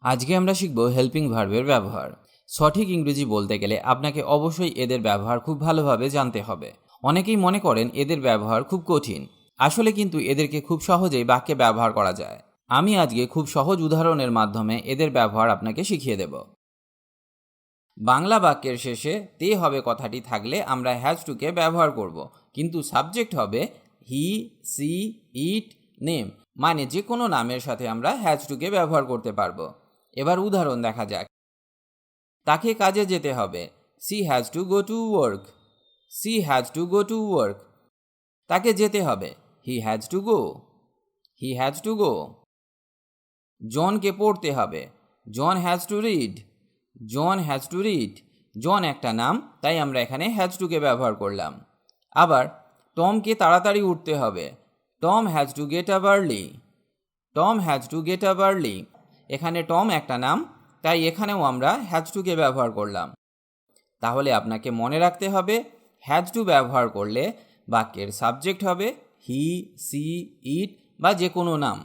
আজকে আমরা শিখব হেল্পিং ভার্বের ব্যবহার। সঠিক ইংরেজি বলতে গেলে আপনাকে অবশ্যই এদের ব্যবহার খুব ভালোভাবে জানতে হবে। অনেকেই মনে করেন এদের ব্যবহার খুব কঠিন, আসলে কিন্তু এদেরকে খুব সহজেই বাক্যে ব্যবহার করা যায়। আমি আজকে খুব সহজ উদাহরণের মাধ্যমে এদের ব্যবহার আপনাকে শিখিয়ে দেব। বাংলা বাক্যের শেষে তে হবে কথাটি থাকলে আমরা হ্যাজ টুকে ব্যবহার করব, কিন্তু সাবজেক্ট হবে হি, সি, ইট, নেম, মানে যে কোনো নামের সাথে আমরা হ্যাজ টুকে ব্যবহার করতে পারবো। এবার উদাহরণ দেখা যাক। তাকে কাজে যেতে হবে, she has to go to work. She has to go to work. তাকে যেতে হবে, he has to go. He has to go. জনকে পড়তে হবে, John has to read. John has to read. John একটা নাম, তাই আমরা এখানে হ্যাজ টুকে ব্যবহার করলাম। আবার টমকে তাড়াতাড়ি উঠতে হবে, Tom has to get up early. Tom has to get up early. এখানে টম একটা নাম, তাই এখানেও আমরা হ্যাজ টুকে ব্যবহার করলাম। তাহলে আপনাকে মনে রাখতে হবে, হ্যাজ টু ব্যবহার করলে বাক্যের সাবজেক্ট হবে হি, সি, ইট বা যে কোনো নাম।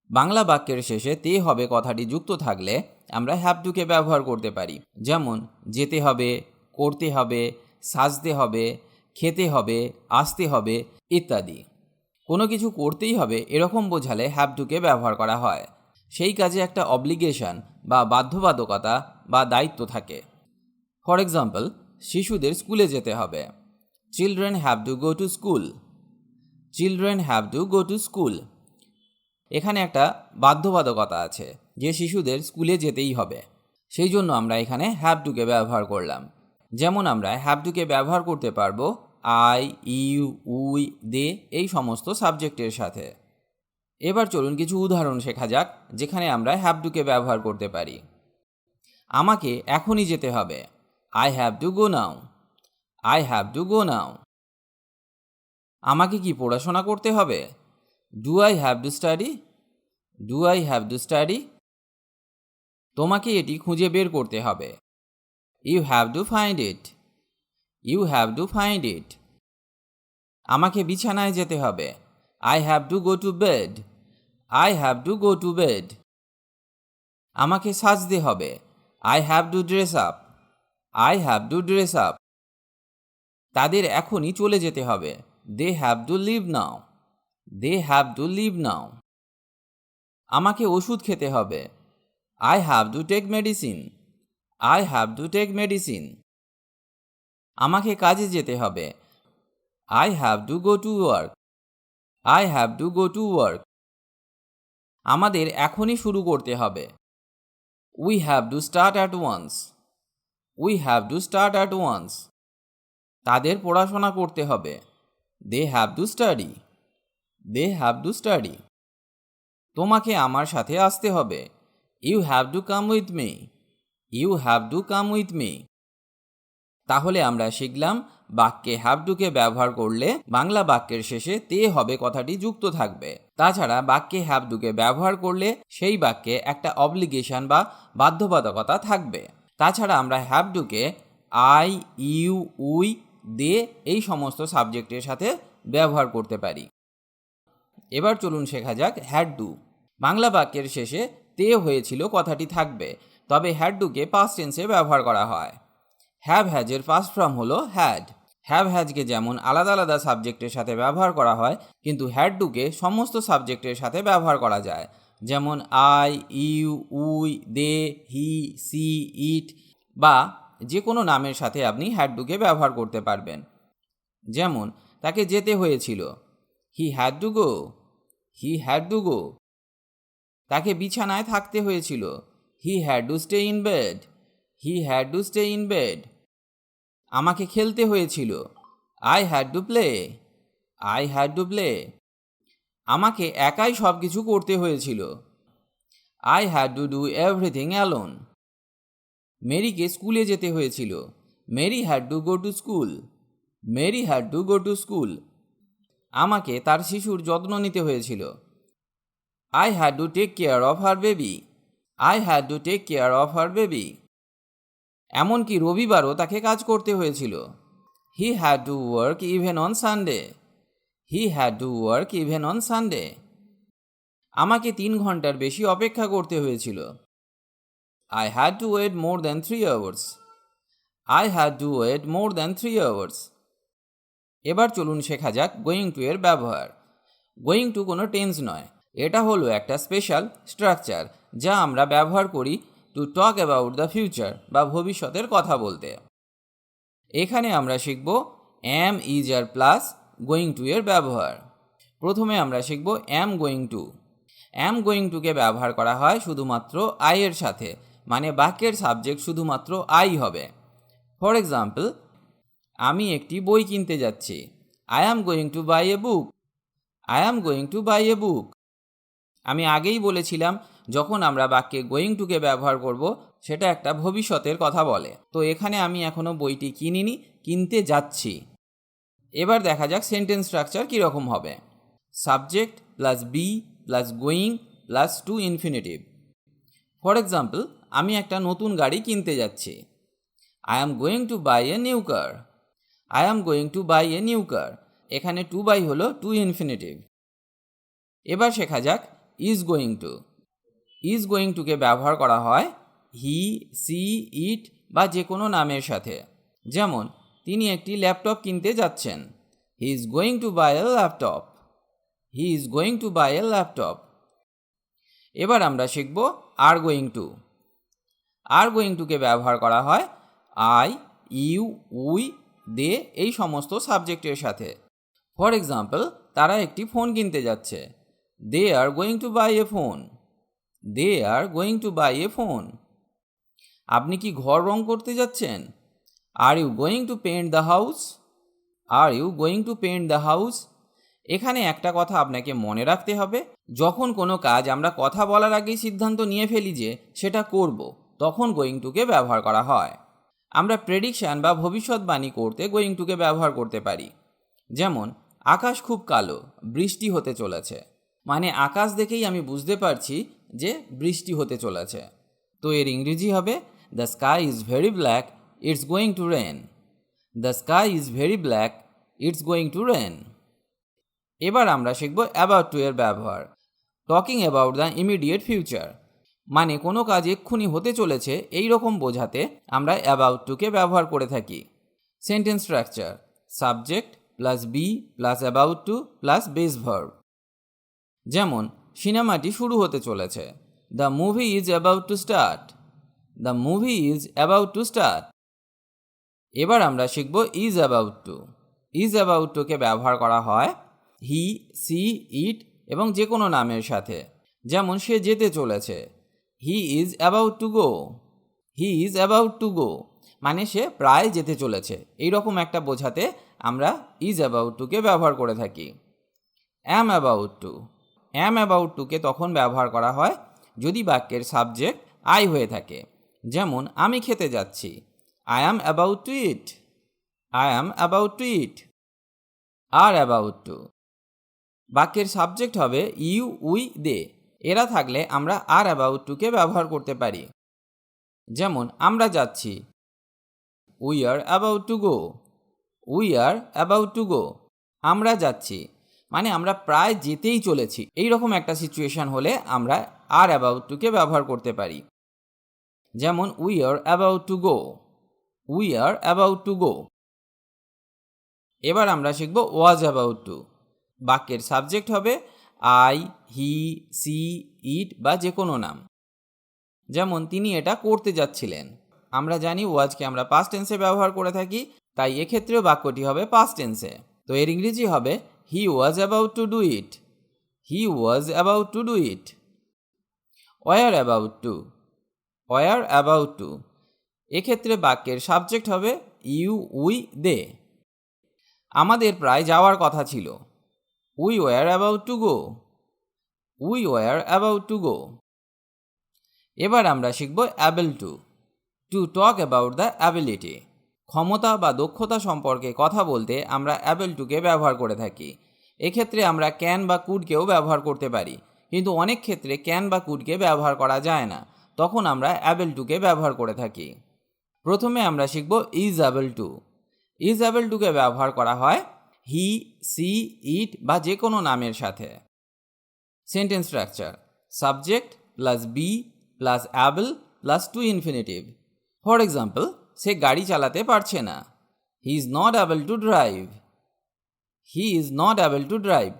বাংলা বাক্যের শেষে তে হবে কথাটি যুক্ত থাকলে আমরা হ্যাভ টুকে ব্যবহার করতে পারি। যেমন যেতে হবে, করতে হবে, সাজতে হবে, খেতে হবে, আসতে হবে ইত্যাদি। কোনো কিছু করতেই হবে এরকম বোঝালে হ্যাভ টুকে ব্যবহার করা হয়। সেই কাজে একটা অব্লিগেশন বা বাধ্যবাধকতা বা দায়িত্ব থাকে। ফর এক্সাম্পল, শিশুদের স্কুলে যেতে হবে, children have to go to school. Children have to go to school. এখানে একটা বাধ্যবাধকতা আছে যে শিশুদের স্কুলে যেতেই হবে, সেই জন্য আমরা এখানে হ্যাভ টুকে ব্যবহার করলাম। যেমন আমরা হ্যাভ টুকে ব্যবহার করতে পারবো আই, ইউ, উই, দে এই সমস্ত সাবজেক্টের সাথে। এবার চলুন কিছু উদাহরণ শেখা যাক যেখানে আমরা হ্যাভ টুকে ব্যবহার করতে পারি। আমাকে এখনই যেতে হবে, I have to go now. I have to go now. আমাকে কি পড়াশোনা করতে হবে, do I have to study. Do I have to study. তোমাকে এটি খুঁজে বের করতে হবে, you have to find it. You have to find it. আমাকে বিছানায় যেতে হবে, I have to go to bed. I have to go to bed. আমাকে সাজতে হবে, I have to dress up. I have to dress up. তাদের এখনই চলে যেতে হবে, they have to leave now. They have to leave now. আমাকে ওষুধ খেতে হবে, I have to take medicine. I have to take medicine. আমাকে কাজে যেতে হবে, I have to go to work. I have to go to work. আমাদের এখনই শুরু করতে হবে, we have to start at once. We have to start at once. তাদের পড়াশোনা করতে হবে, they have to study. They have to study. তোমাকে আমার সাথে আসতে হবে, you have to come with me. You have to come with me. তাহলে আমরা শিখলাম বাক্যে হ্যাভ টুকে ব্যবহার করলে বাংলা বাক্যের শেষে তে হবে কথাটি যুক্ত থাকবে। তাছাড়া বাক্যে হ্যাভ টুকে ব্যবহার করলে সেই বাক্যে একটা অব্লিগেশন বা বাধ্যবাধকতা থাকবে। তাছাড়া আমরা হ্যাভ টুকে আই, ইউ, উই, দে এই সমস্ত সাবজেক্টের সাথে ব্যবহার করতে পারি। এবার চলুন শেখা যাক হ্যাড টু। বাংলা বাক্যের শেষে তে হয়েছিল কথাটি থাকবে, তবে হ্যাড টুকে পাস্ট টেন্সে ব্যবহার করা হয়। হ্যাভ হ্যাজের ফার্স্ট ফর্ম হলো হ্যাড। হ্যাভ হ্যাজকে যেমন আলাদা আলাদা সাবজেক্টের সাথে ব্যবহার করা হয়, কিন্তু হ্যাড টুকে সমস্ত সাবজেক্টের সাথে ব্যবহার করা যায়। যেমন I, you, we, they, he, she, it বা যে কোনো নামের সাথে আপনি হ্যাড টুকে ব্যবহার করতে পারবেন। যেমন তাকে যেতে হয়েছিল, he had to go. He had to go. তাকে বিছানায় থাকতে হয়েছিল, he had to stay in bed. He had to stay in bed. আমাকে খেলতে হয়েছিল, I had to play. I had to play. আমাকে একাই সব কিছু করতে হয়েছিল, I had to do everything alone. মেরিকে স্কুলে যেতে হয়েছিল, Mary had to go to school. Mary had to go to school. আমাকে তার শিশুর যত্ন নিতে হয়েছিল, I had to take care of her baby. I had to take care of her baby. এমনকি রবিবারও তাকে কাজ করতে হয়েছিল, he had to work even on Sunday. He had to work even on Sunday. আমাকে 3 ঘন্টার বেশি অপেক্ষা করতে হয়েছিল। I had to wait more than 3 hours. I had to wait more than 3 hours. এবার চলুন শেখা যাক গোয়িং টু এর ব্যবহার। গোয়িং টু কোনো টেন্স নয়, এটা হলো একটা স্পেশাল স্ট্রাকচার যা আমরা ব্যবহার করি to talk about the future বা ভবিষ্যতের কথা বলতে। এখানে আমরা শিখব am, is are plus going to এর ব্যবহার। প্রথমে আমরা শিখব am going to. Am going টুকে ব্যবহার করা হয় শুধুমাত্র আই এর সাথে, মানে বাক্যের সাবজেক্ট শুধুমাত্র আই হবে। ফর এক্সাম্পল, আমি একটি বই কিনতে যাচ্ছি। I am going to buy a book. I am going to buy a book. আমি আগেই বলেছিলাম যখন আমরা বাক্যে গোয়িং টুকে ব্যবহার করব সেটা একটা ভবিষ্যতের কথা বলে। তো এখানে আমি এখনো বইটি কিনিনি, কিনতে যাচ্ছি। এবার দেখা যাক সেন্টেন্স স্ট্রাকচার কীরকম হবে। Subject plus be plus going plus to infinitive. For example, আমি একটা নতুন গাড়ি কিনতে যাচ্ছি। I am going to buy a new car. I am going to buy a new car. এখানে টু বাই হলো টু ইনফিনিটিভ। এবার শেখা যাক is going to. Is going টুকে ব্যবহার করা হয় হি, সি, ইট বা যে কোনো নামের সাথে। যেমন, তিনি একটি ল্যাপটপ কিনতে যাচ্ছেন। He is going to buy a laptop. He is going to buy a laptop. এবার আমরা শিখব are going to. Are going টুকে ব্যবহার করা হয় আই, ইউ, উই, দে এই সমস্ত সাবজেক্টের সাথে। ফর এক্সাম্পল, তারা একটি ফোন কিনতে যাচ্ছে। They are going to buy a phone. They are going to buy a phone. আপনি কি ঘর রং করতে যাচ্ছেন? Are you going to paint the house? Are you going to paint the house? এখানে একটা কথা আপনাকে মনে রাখতে হবে, যখন কোনো কাজ আমরা কথা বলার আগেই সিদ্ধান্ত নিয়ে ফেলি যে সেটা করব, তখন গোয়িং টুকে ব্যবহার করা হয়। আমরা প্রেডিকশন বা ভবিষ্যৎবাণী করতে গোয়িং টুকে ব্যবহার করতে পারি। যেমন, আকাশ খুব কালো, বৃষ্টি হতে চলেছে। মানে আকাশ দেখেই আমি বুঝতে পারছি যে বৃষ্টি হতে চলেছে। তো এর ইংরেজি হবে the sky is very black, it's going to rain. The sky is very black, it's going to rain. এবার আমরা শিখব অ্যাবাউট টু এর ব্যবহার। Talking about the immediate future, মানে কোনো কাজ এক্ষুনি হতে চলেছে এই রকম বোঝাতে আমরা অ্যাবাউট টুকে ব্যবহার করে থাকি। Sentence structure subject plus be plus about to plus base verb. যেমন, সিনেমাটি শুরু হতে চলেছে। The movie is about to start. The movie is about to start. এবার আমরা শিখব is about to. Is about টুকে ব্যবহার করা হয় হি, সি, ইট এবং যে কোনো নামের সাথে। যেমন, সে যেতে চলেছে। He is about two go. He is about to go, মানে সে প্রায় যেতে চলেছে এই রকম একটা বোঝাতে আমরা ইজ অ্যাবাউট টুকে ব্যবহার করে থাকি। অ্যাম অ্যাবাউট টু। অ্যাম অ্যাবাউট টুকে তখন ব্যবহার করা হয় যদি বাক্যের সাবজেক্ট আই হয়ে থাকে। যেমন, আমি খেতে যাচ্ছি। I am about to eat. I am about to eat. Are about to. বাক্যের সাবজেক্ট হবে ইউ, উই, দে। এরা থাকলে আমরা আর অ্যাবাউট টুকে ব্যবহার করতে পারি। যেমন, আমরা যাচ্ছি। We are about to go. We are about to go. আমরা যাচ্ছি, মানে আমরা প্রায় যেতেই চলেছি এই রকম একটা সিচুয়েশন হলে আমরা আর অ্যাবাউট টুকে ব্যবহার করতে পারি। যেমন, we are about to go. We are about to go. এবার আমরা শিখব ওয়াজ অ্যাবাউট টু। বাক্যের সাবজেক্ট হবে আই, হি, সি, ইট বা যে কোনো নাম। যেমন, তিনি এটা করতে যাচ্ছিলেন। আমরা জানি ওয়াজকে আমরা পাস্ট টেন্সে ব্যবহার করে থাকি, তাই এক্ষেত্রেও বাক্যটি হবে পাস্ট টেন্সে। তো এর ইংরেজি হবে he was about to do it. He was about to do it. Were about to. Were about to. এক্ষেত্রে বাক্যের সাবজেক্ট হবে ইউ, উই, দে। আমাদের প্রায় যাওয়ার কথা ছিল। We were about to go. We were about to go. এবার আমরা শিখব able to. Two talk about the ability. ক্ষমতা বা দক্ষতা সম্পর্কে কথা বলতে আমরা অ্যাবল টুকে ব্যবহার করে থাকি। এক্ষেত্রে আমরা ক্যান বা কুডকেও ব্যবহার করতে পারি, কিন্তু অনেক ক্ষেত্রে ক্যান বা কুডকে ব্যবহার করা যায় না, তখন আমরা অ্যাবল টুকে ব্যবহার করে থাকি। প্রথমে আমরা শিখব is able to. Is able টুকে ব্যবহার করা হয় হি, সি, ইট বা যে কোনো নামের সাথে। Sentence structure subject plus be plus able plus to infinitive. For example, সে গাড়ি চালাতে পারছে না। He is not able to drive. He is not able to drive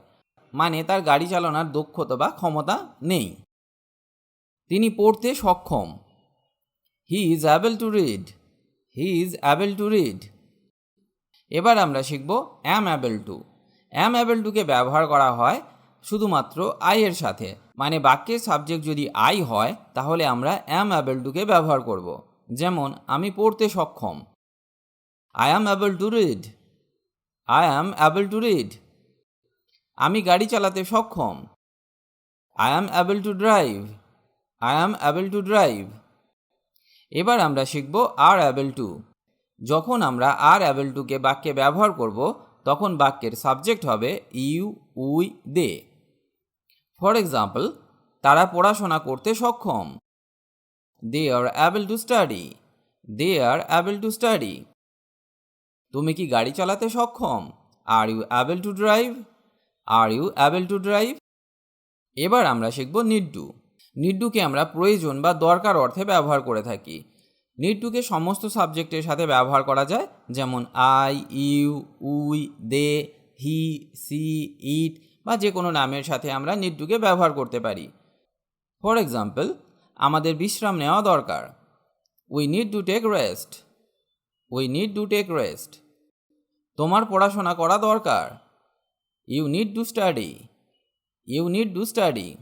মানে তার গাড়ি চালানোর দক্ষতা বা ক্ষমতা নেই। তিনি পড়তে সক্ষম। He is able to read. He is able to read. এবার আমরা শিখব অ্যাম অ্যাবল টু। অ্যাম অ্যাবল টুকে ব্যবহার করা হয় শুধুমাত্র আই এর সাথে, মানে বাক্যের সাবজেক্ট যদি আই হয় তাহলে আমরা অ্যাম অ্যাবল টুকে ব্যবহার করব। যেমন, আমি পড়তে সক্ষম। I am able to read. I am able to read. আমি গাড়ি চালাতে সক্ষম। I am able to drive. I am able to drive. এবার আমরা শিখব আর অ্যাবল টু। যখন আমরা আর অ্যাবল টুকে বাক্যে ব্যবহার করব তখন বাক্যের সাবজেক্ট হবে you, we, they. For example, তারা পড়াশোনা করতে সক্ষম। They are able to study. They are able to study. তুমি কি গাড়ি চালাতে সক্ষম? Are you able to drive? Are you able to drive? এবার আমরা শিখব নিড টু। নিড টুকে আমরা প্রয়োজন বা দরকার অর্থে ব্যবহার করে থাকি। নিড টুকে সমস্ত সাবজেক্টের সাথে ব্যবহার করা যায়, যেমন I, you, we, they, he, she, it বা যে কোনো নামের সাথে আমরা নিড টুকে ব্যবহার করতে পারি। ফর এক্সাম্পল, আমাদের বিশ্রাম নেওয়া দরকার। We need to take rest. We need to take rest. তোমার পড়াশোনা করা দরকার। You need to study. You need to study.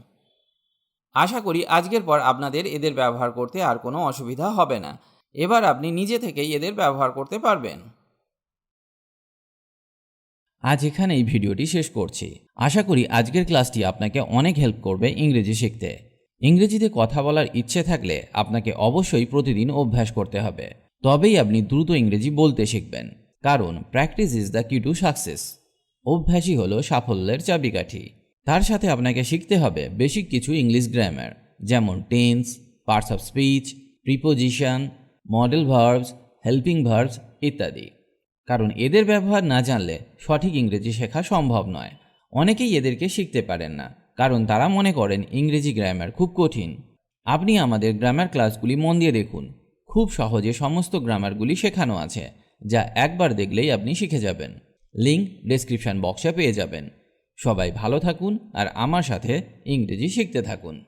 আশা করি আজকের পর আপনাদের এদের ব্যবহার করতে আর কোনো অসুবিধা হবে না। এবার আপনি নিজে থেকেই এদের ব্যবহার করতে পারবেন। আজ এখানে এই ভিডিওটি শেষ করছি। আশা করি আজকের ক্লাসটি আপনাকে অনেক হেল্প করবে ইংরেজি শিখতে। ইংরেজিতে কথা বলার ইচ্ছে থাকলে আপনাকে অবশ্যই প্রতিদিন অভ্যাস করতে হবে, তবেই আপনি দ্রুত ইংরেজি বলতে শিখবেন। কারণ প্র্যাকটিস ইজ দ্য কি টু সাকসেস। অভ্যাসই হলো সাফল্যের চাবিকাঠি। তার সাথে আপনাকে শিখতে হবে বেসিক কিছু ইংলিশ গ্রামার, যেমন tense, parts of speech, preposition, model verbs, helping verbs ইত্যাদি। কারণ এদের ব্যবহার না জানলে সঠিক ইংরেজি শেখা সম্ভব নয়। অনেকেই এদেরকে শিখতে পারেন না, কারণ তারা মনে করেন ইংরেজি গ্রামার খুব কঠিন। আপনি আমাদের গ্রামার ক্লাসগুলি মন দিয়ে দেখুন। খুব সহজে সমস্ত গ্রামারগুলি শেখানো আছে, যা একবার দেখলেই আপনি শিখে যাবেন। লিঙ্ক ডেসক্রিপশন বক্সে পেয়ে যাবেন। সবাই ভালো থাকুন আর আমার সাথে ইংরেজি শিখতে থাকুন।